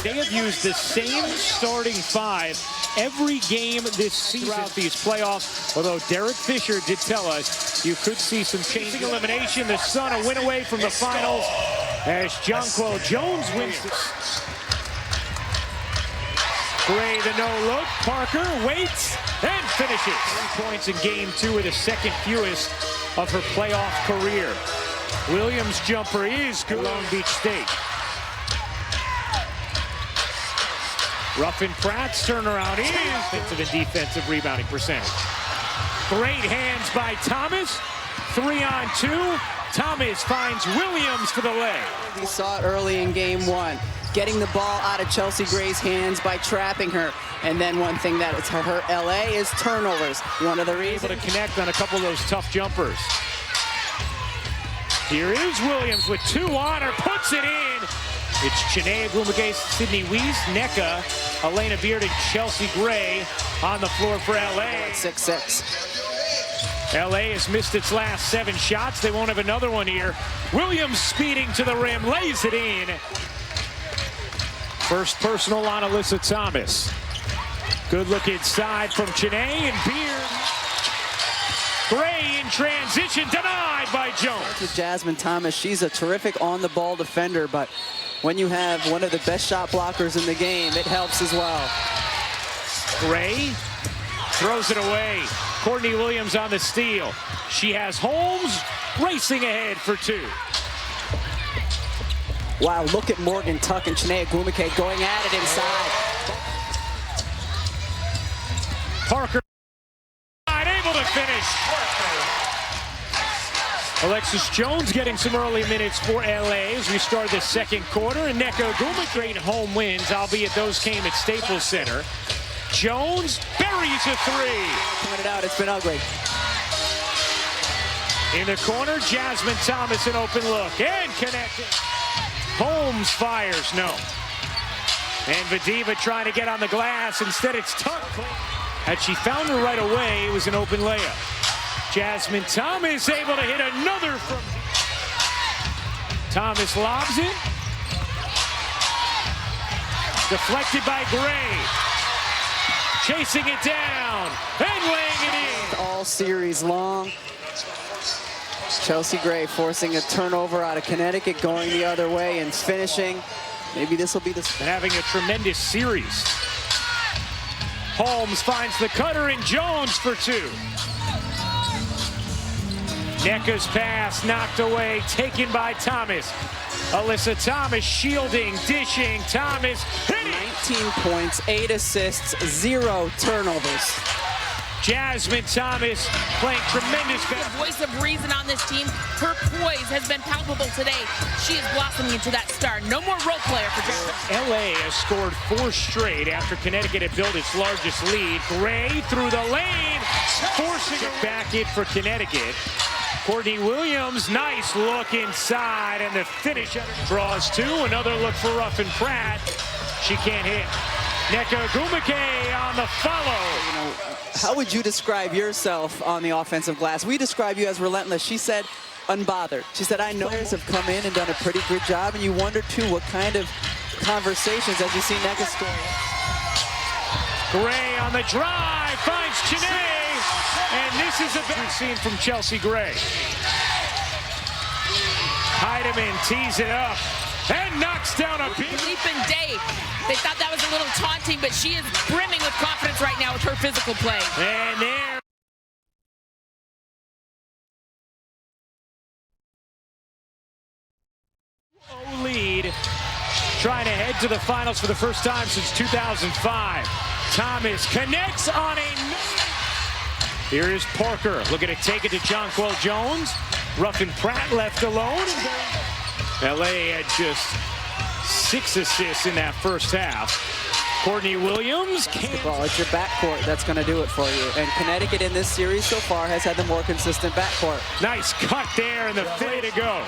They have used the same starting five every game this season throughout these playoffs, although Derek Fisher did tell us you could see some changing elimination. The Sun a win away from the finals as Jonquel Jones wins this. Gray the no-look, Parker waits and finishes. 3 points in game 2 with the second fewest of her playoff career. Williams' jumper is good. Long Beach State. Ruffin Pratt's turnaround is offensive and defensive rebounding percentage. Great hands by Thomas. 3-on-2. Thomas finds Williams for the leg. We saw it early in game 1. Getting the ball out of Chelsea Gray's hands by trapping her. And then one thing that is her LA is turnovers. One of the reasons. Able to connect on a couple of those tough jumpers. Here is Williams with 2 on her, puts it in. It's Chinea Agumake, Sydney Weiss, Nneka, Elena Beard, and Chelsea Gray on the floor for LA. 6-6. LA has missed its last 7 shots. They won't have another one here. Williams speeding to the rim, lays it in. First personal on Alyssa Thomas. Good look inside from Chinea and Beard. Gray in transition, denied by Jones. With Jasmine Thomas, she's a terrific on-the-ball defender, but when you have one of the best shot blockers in the game, it helps as well. Gray throws it away. Courtney Williams on the steal. She has Holmes racing ahead for 2. Wow, look at Morgan Tuck and Chinea Agumake going at it inside. Parker able to finish. Alexis Jones getting some early minutes for LA as we start the second quarter. And Nneka Agumake great home wins, albeit those came at Staples Center. Jones buries a 3. Pointed out, it's been ugly. In the corner, Jasmine Thomas an open look and connecting. Holmes fires, no. And Vadiva trying to get on the glass. Instead, it's Tuck. Had she found her right away, it was an open layup. Jasmine Thomas able to hit another from here. Thomas lobs it. Deflected by Gray. Chasing it down and laying it in. All series long. Chelsea Gray forcing a turnover out of Connecticut, going the other way and finishing. Maybe this will be the... And having a tremendous series. Holmes finds the cutter and Jones for 2. Nneka's pass knocked away, taken by Thomas. Alyssa Thomas shielding, dishing, Thomas hitting. 19 points, 8 assists, 0 turnovers. Jasmine Thomas playing tremendous. The voice of reason on this team. Her poise has been palpable today. She is blossoming into that star. No more role player for Jasmine. LA has scored 4 straight after Connecticut had built its largest lead. Gray through the lane, forcing it back in for Connecticut. Courtney Williams, nice look inside, and the finish draws 2. Another look for Ruffin Pratt. She can't hit. Nneka Agumake on the follow. You know, how would you describe yourself on the offensive glass? We describe you as relentless. She said unbothered. She said, I know players have come in and done a pretty good job, and you wonder, too, what kind of conversations as you see Nneka score. Gray on the drive, finds Chinea, and this is a big scene from Chelsea Gray. Heidemann tees it up and knocks down a big... Ethan Day, they thought that was a little taunting, but she is brimming with confidence right now with her physical play. And there... lead, trying to head to the finals for the first time since 2005. Thomas connects on a... Here is Parker looking to take it to Jonquel Jones. Ruffin Pratt left alone. LA had just 6 assists in that first half. Courtney Williams can't... Well, it's your backcourt that's going to do it for you. And Connecticut in this series so far has had the more consistent backcourt. Nice cut there and the way to go.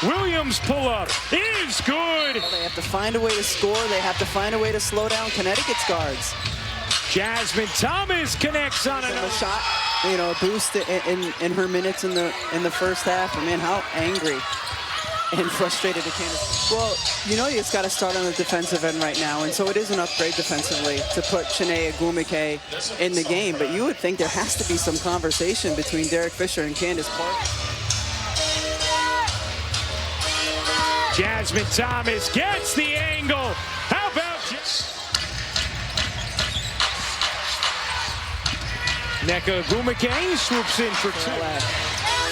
Williams pull-up is good. Well, they have to find a way to score. They have to find a way to slow down Connecticut's guards. Jasmine Thomas connects on another shot. You know, a boost in her minutes in the first half. I mean, how angry and frustrated to Candace. Well, you know, you just got to start on the defensive end right now, and so it is an upgrade defensively to put Chiney Ogwumike in the game, but you would think there has to be some conversation between Derek Fisher and Candace Parker. Jasmine Thomas gets the angle. How about Nneka Ogwumike swoops in for two.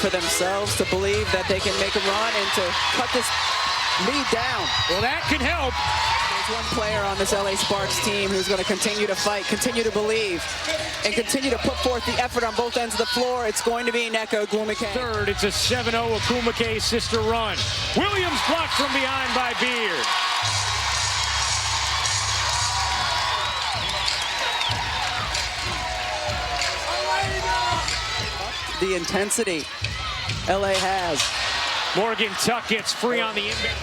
For themselves to believe that they can make a run and to cut this lead down. Well, that can help. There's one player on this LA Sparks team who's going to continue to fight, continue to believe, and continue to put forth the effort on both ends of the floor. It's going to be Nneka Ogwumike. Third, it's a 7-0 Ogwumike sister run. Williams blocked from behind by Beard. The intensity LA has. Morgan Tuck gets free on the inbound.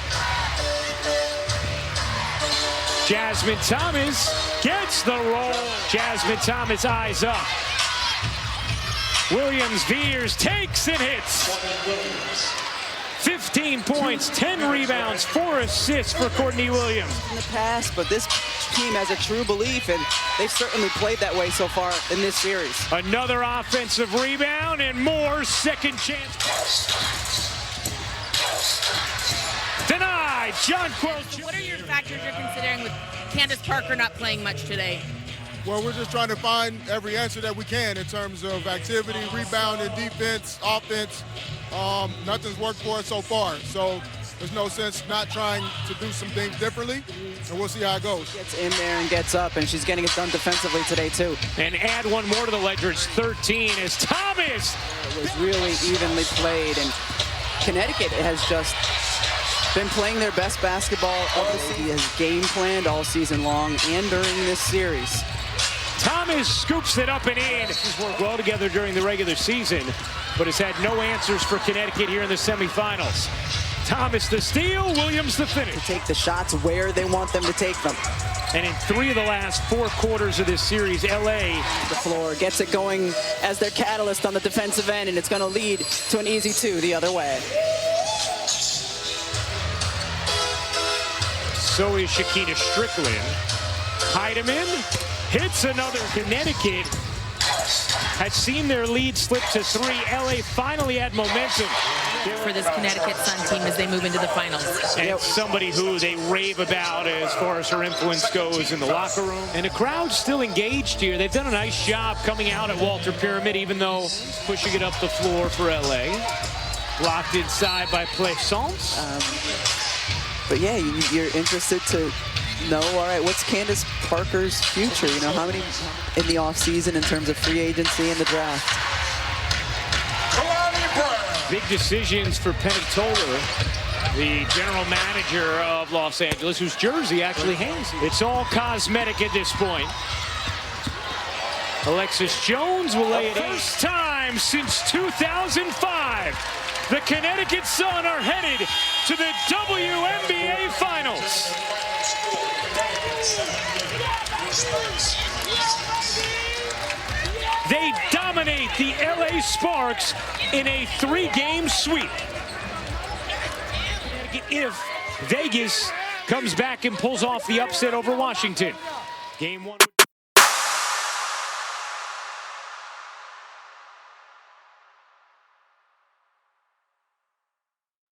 Jasmine Thomas gets the roll. Jasmine Thomas eyes up. Williams veers, takes and hits. 15 points, 10 rebounds, 4 assists for Courtney Williams. In the past, but this team has a true belief, and they've certainly played that way so far in this series. Another offensive rebound and more second chance. Denied. John Quilch. What are your factors you're considering with Candace Parker not playing much today? Well, we're just trying to find every answer that we can in terms of activity, rebounding, defense, offense. Nothing's worked for us so far, so there's no sense not trying to do some things differently, and we'll see how it goes. Gets in there and gets up, and she's getting it done defensively today, too. And add one more to the ledger. It's 13 as Thomas. It was really evenly played, and Connecticut has just been playing their best basketball of the season. He has game planned all season long and during this series. Thomas scoops it up and in. He's worked well together during the regular season, but has had no answers for Connecticut here in the semifinals. Thomas the steal, Williams the finish. To take the shots where they want them to take them. And in 3 of the last 4 quarters of this series, LA The floor gets it going as their catalyst on the defensive end, and it's going to lead to an easy 2 the other way. So is Shakina Strickland. Heidemann hits another. Connecticut had seen their lead slip to 3. LA finally had momentum. For this Connecticut Sun team as they move into the finals. And somebody who they rave about as far as her influence goes in the locker room. And the crowd's still engaged here. They've done a nice job coming out at Walter Pyramid, even though pushing it up the floor for LA. Blocked inside by Plaisance. But yeah, you're interested to know, all right, what's Candace Parker's future? You know, how many in the offseason in terms of free agency and the draft? Big decisions for Penny Toller, the general manager of Los Angeles, whose jersey actually hangs. It's all cosmetic at this point. Alexis Jones will lay it in. First time since 2005, the Connecticut Sun are headed to the WNBA Finals. They dominate the LA Sparks in a 3-game sweep. If Vegas comes back and pulls off the upset over Washington. Game 1.